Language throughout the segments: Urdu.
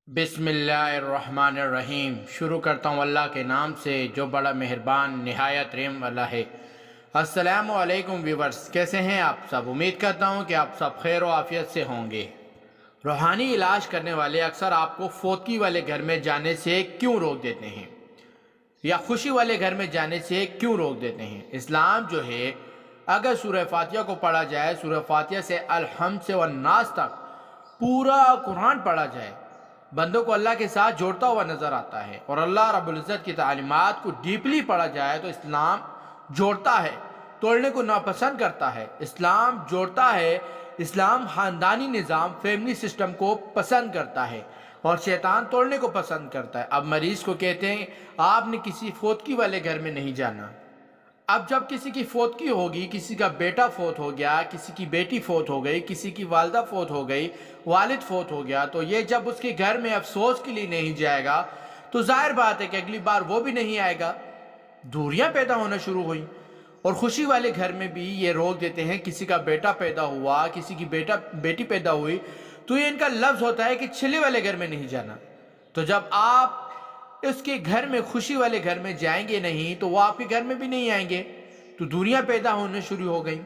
بسم اللہ الرحمن الرحیم۔ شروع کرتا ہوں اللہ کے نام سے جو بڑا مہربان نہایت رحم والا ہے۔ السلام علیکم ویورز، کیسے ہیں آپ سب؟ امید کرتا ہوں کہ آپ سب خیر و عافیت سے ہوں گے۔ روحانی علاج کرنے والے اکثر آپ کو فوتگی والے گھر میں جانے سے کیوں روک دیتے ہیں یا خوشی والے گھر میں جانے سے کیوں روک دیتے ہیں؟ اسلام جو ہے، اگر سورہ فاتحہ کو پڑھا جائے، سورہ فاتحہ سے الحمد سے والناس تک پورا قرآن پڑھا جائے، بندوں کو اللہ کے ساتھ جوڑتا ہوا نظر آتا ہے، اور اللہ رب العزت کی تعلیمات کو ڈیپلی پڑھا جائے تو اسلام جوڑتا ہے، توڑنے کو ناپسند کرتا ہے۔ اسلام جوڑتا ہے، اسلام خاندانی نظام، فیملی سسٹم کو پسند کرتا ہے، اور شیطان توڑنے کو پسند کرتا ہے۔ اب مریض کو کہتے ہیں آپ نے کسی فوتگی والے گھر میں نہیں جانا۔ اب جب کسی کی فوتگی ہوگی، کسی کا بیٹا فوت ہو گیا، کسی کی بیٹی فوت ہو گئی، کسی کی والدہ فوت ہو گئی، والد فوت ہو گیا، تو یہ جب اس کے گھر میں افسوس کے لیے نہیں جائے گا تو ظاہر بات ہے کہ اگلی بار وہ بھی نہیں آئے گا۔ دوریاں پیدا ہونا شروع ہوئی، اور خوشی والے گھر میں بھی یہ روک دیتے ہیں۔ کسی کا بیٹا پیدا ہوا، کسی کی بیٹی پیدا ہوئی، تو یہ ان کا لفظ ہوتا ہے کہ چھلے والے گھر میں نہیں جانا۔ تو جب آپ اس کے گھر میں، خوشی والے گھر میں جائیں گے نہیں تو وہ آپ کے گھر میں بھی نہیں آئیں گے، تو دوریاں پیدا ہونے شروع ہو گئیں۔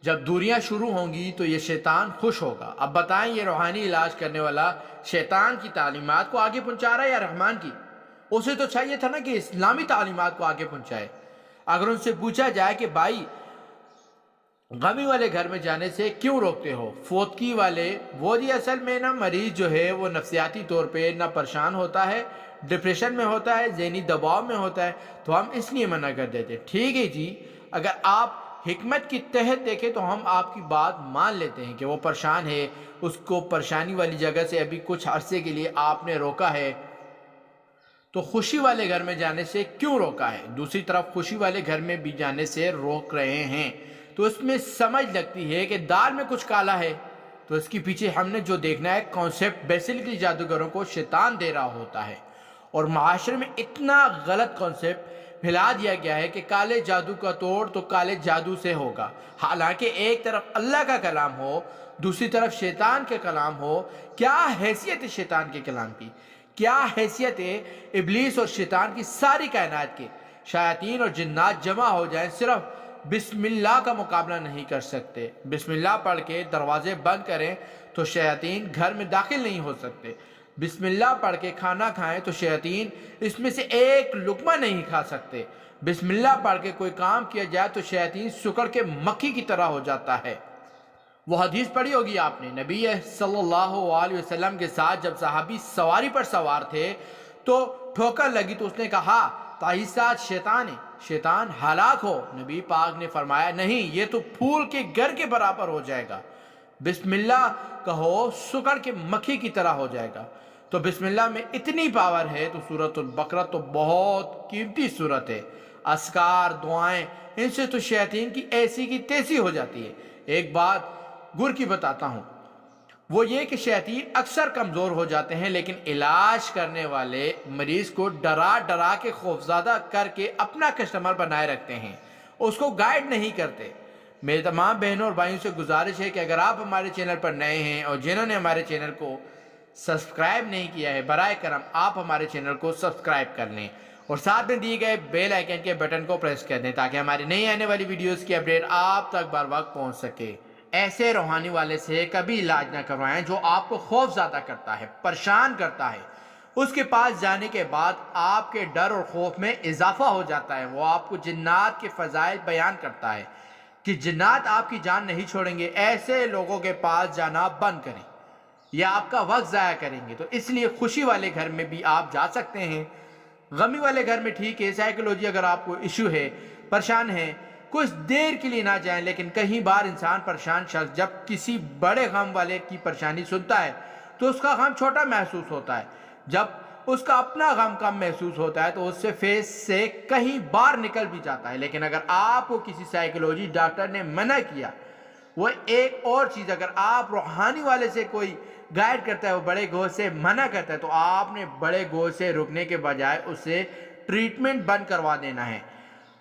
جب دوریاں شروع ہوں گی تو یہ شیطان خوش ہوگا۔ اب بتائیں، یہ روحانی علاج کرنے والا شیطان کی تعلیمات کو آگے پہنچا رہا ہے یا رحمان کی؟ اسے تو چاہیے تھا نا کہ اسلامی تعلیمات کو آگے پہنچائے۔ اگر ان سے پوچھا جائے کہ بھائی غمی والے گھر میں جانے سے کیوں روکتے ہو، فوتگی والے، وہ جی اصل میں نا مریض جو ہے وہ نفسیاتی طور پہ نہ پریشان ہوتا ہے، ڈپریشن میں ہوتا ہے، ذہنی دباؤ میں ہوتا ہے، تو ہم اس لیے منع کر دیتے۔ ٹھیک ہے جی، اگر آپ حکمت کی تحت دیکھیں تو ہم آپ کی بات مان لیتے ہیں کہ وہ پریشان ہے، اس کو پریشانی والی جگہ سے ابھی کچھ عرصے کے لیے آپ نے روکا ہے، تو خوشی والے گھر میں جانے سے کیوں روکا ہے؟ دوسری طرف خوشی والے گھر میں بھی جانے سے روک رہے ہیں تو اس میں سمجھ لگتی ہے کہ دال میں کچھ کالا ہے، تو اس کے پیچھے ہم نے جو دیکھنا ہے کانسیپٹ بیسیکلی جادوگروں کو شیطان دے رہا ہوتا ہے، اور معاشرے میں اتنا غلط کانسیپٹ پھیلا دیا گیا ہے کہ کالے جادو کا توڑ تو کالے جادو سے ہوگا، حالانکہ ایک طرف اللہ کا کلام ہو، دوسری طرف شیطان کے کلام ہو۔ کیا حیثیت ہے شیطان کے کلام کی؟ کیا حیثیت ہے ابلیس اور شیطان کی؟ ساری کائنات کے شیاطین اور جنات جمع ہو جائیں، صرف بسم اللہ کا مقابلہ نہیں کر سکتے۔ بسم اللہ پڑھ کے دروازے بند کریں تو شیاطین گھر میں داخل نہیں ہو سکتے۔ بسم اللہ پڑھ کے کھانا کھائیں تو شیاطین اس میں سے ایک لقمہ نہیں کھا سکتے۔ بسم اللہ پڑھ کے کوئی کام کیا جائے تو شیاطین سکڑ کے مکھی کی طرح ہو جاتا ہے۔ وہ حدیث پڑھی ہوگی آپ نے، نبی صلی اللہ علیہ وسلم کے ساتھ جب صحابی سواری پر سوار تھے تو ٹھوکر لگی تو اس نے کہا تاہی ساتھ شیطان ہے، شیطان ہلاک ہو۔ نبی پاک نے فرمایا نہیں، یہ تو پھول کے گھر کے برابر ہو جائے گا۔ بسم اللہ کہو، سکڑ کے مکھی کی طرح ہو جائے گا۔ تو بسم اللہ میں اتنی پاور ہے تو سورۃ البقرہ تو بہت قیمتی سورت ہے۔ اذکار، دعائیں، ان سے تو شیاطین کی ایسی کی تیسی ہو جاتی ہے۔ ایک بات گر کی بتاتا ہوں، وہ یہ کہ شیاطین اکثر کمزور ہو جاتے ہیں، لیکن علاج کرنے والے مریض کو ڈرا ڈرا کے خوفزدہ کر کے اپنا کسٹمر بنائے رکھتے ہیں، اس کو گائیڈ نہیں کرتے۔ میرے تمام بہنوں اور بھائیوں سے گزارش ہے کہ اگر آپ ہمارے چینل پر نئے ہیں اور جنہوں نے ہمارے چینل کو سبسکرائب نہیں کیا ہے، برائے کرم آپ ہمارے چینل کو سبسکرائب کر لیں اور ساتھ میں دیے گئے بیل آئیکن کے بٹن کو پریس کر دیں تاکہ ہماری نئی آنے والی ویڈیوز کی اپڈیٹ آپ تک بر وقت پہنچ سکے۔ ایسے روحانی والے سے کبھی علاج نہ کروائیں جو آپ کو خوف زدہ کرتا ہے، پریشان کرتا ہے۔ اس کے پاس جانے کے بعد آپ کے ڈر اور خوف میں اضافہ ہو جاتا ہے۔ وہ آپ کو جنات کے فضائل بیان کرتا ہے کہ جنات آپ کی جان نہیں چھوڑیں گے۔ ایسے لوگوں کے پاس جانا بند کریں، یہ آپ کا وقت ضائع کریں گے۔ تو اس لیے خوشی والے گھر میں بھی آپ جا سکتے ہیں، غمی والے گھر میں ٹھیک ہے۔ سائیکولوجی اگر آپ کو ایشو ہے، پریشان ہیں، کچھ دیر کے لیے نہ جائیں، لیکن کہیں بار انسان پریشان شخص جب کسی بڑے غم والے کی پریشانی سنتا ہے تو اس کا غم چھوٹا محسوس ہوتا ہے۔ جب اس کا اپنا غم کم محسوس ہوتا ہے تو اس سے فیس سے کہیں بار نکل بھی جاتا ہے۔ لیکن اگر آپ کو کسی سائیکولوجی ڈاکٹر نے منع کیا، وہ ایک اور چیز، اگر آپ روحانی والے سے کوئی گائیڈ کرتا ہے، وہ بڑے گوہ سے منع کرتا ہے، تو آپ نے بڑے گوہ سے رکنے کے بجائے اسے ٹریٹمنٹ بند کروا دینا ہے۔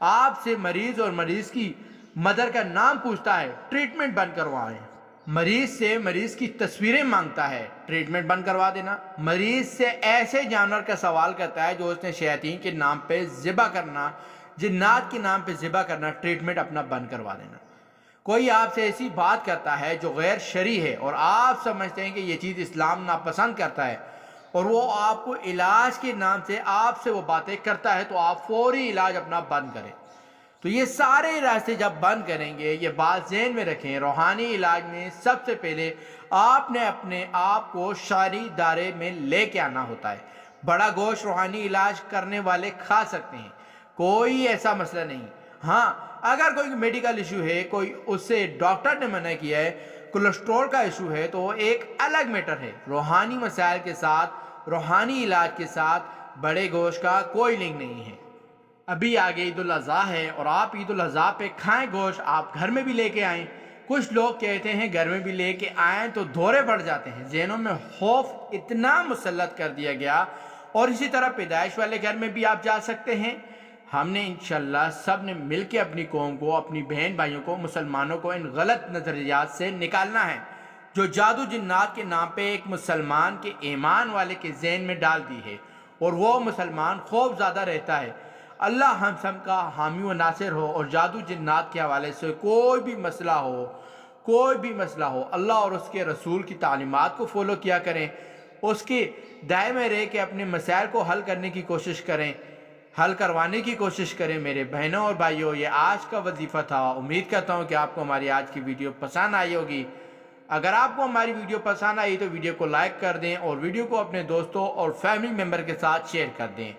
آپ سے مریض اور مریض کی مدر کا نام پوچھتا ہے، ٹریٹمنٹ بند کروائیں۔ مریض سے مریض کی تصویریں مانگتا ہے ٹریٹمنٹ بند کروا دینا، مریض سے ایسے جانور کا سوال کرتا ہے جو اس نے شیاطین کے نام پہ ذبح کرنا، جنات کے نام پہ ذبح کرنا، ٹریٹمنٹ اپنا بند کروا دینا۔ کوئی آپ سے ایسی بات کرتا ہے جو غیر شرعی ہے اور آپ سمجھتے ہیں کہ یہ چیز اسلام ناپسند کرتا ہے اور وہ آپ کو علاج کے نام سے آپ سے وہ باتیں کرتا ہے، تو آپ فوری علاج اپنا بند کریں۔ تو یہ سارے راستے جب بند کریں گے، یہ بات ذہن میں رکھیں، روحانی علاج میں سب سے پہلے آپ نے اپنے آپ کو شرعی دائرے میں لے کے آنا ہوتا ہے۔ بڑا گوشت روحانی علاج کرنے والے کھا سکتے ہیں، کوئی ایسا مسئلہ نہیں۔ ہاں، اگر کوئی میڈیکل ایشو ہے، کوئی اس سے ڈاکٹر نے منع کیا ہے، کولیسٹرول کا ایشو ہے، تو وہ ایک الگ میٹر ہے۔ روحانی مسائل کے ساتھ، روحانی علاج کے ساتھ بڑے گوشت کا کوئی لنک نہیں ہے۔ ابھی آگے عید الاضحیٰ ہے اور آپ عید الاضحیٰ پہ کھائیں گوشت، آپ گھر میں بھی لے کے آئیں۔ کچھ لوگ کہتے ہیں گھر میں بھی لے کے آئیں تو دورے بڑھ جاتے ہیں، ذہنوں میں خوف اتنا مسلط کر دیا گیا۔ اور اسی طرح پیدائش والے گھر میں بھی آپ جا سکتے ہیں۔ ہم نے انشاءاللہ سب نے مل کے اپنی قوم کو، اپنی بہن بھائیوں کو، مسلمانوں کو ان غلط نظریات سے نکالنا ہے جو جادو جنات کے نام پہ ایک مسلمان کے ایمان والے کے ذہن میں ڈال دی ہے، اور وہ مسلمان خوف زیادہ رہتا ہے۔ اللہ ہم سب کا حامی و ناصر ہو، اور جادو جنات کے حوالے سے کوئی بھی مسئلہ ہو، اللہ اور اس کے رسول کی تعلیمات کو فالو کیا کریں، اس کے دائرے میں رہ کے اپنے مسائل کو حل کرنے کی کوشش کریں، حل کروانے کی کوشش کریں۔ میرے بہنوں اور بھائیوں، یہ آج کا وظیفہ تھا۔ امید کرتا ہوں کہ آپ کو ہماری آج کی ویڈیو پسند آئی ہوگی۔ اگر آپ کو ہماری ویڈیو پسند آئی تو ویڈیو کو لائک کر دیں اور ویڈیو کو اپنے دوستوں اور فیملی ممبر کے ساتھ شیئر کر دیں۔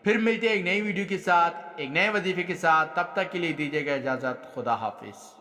پھر ملتے ہیں ایک نئی ویڈیو کے ساتھ، ایک نئے وظیفے کے ساتھ۔ تب تک کے لیے دیجیے گا اجازت۔ خدا حافظ۔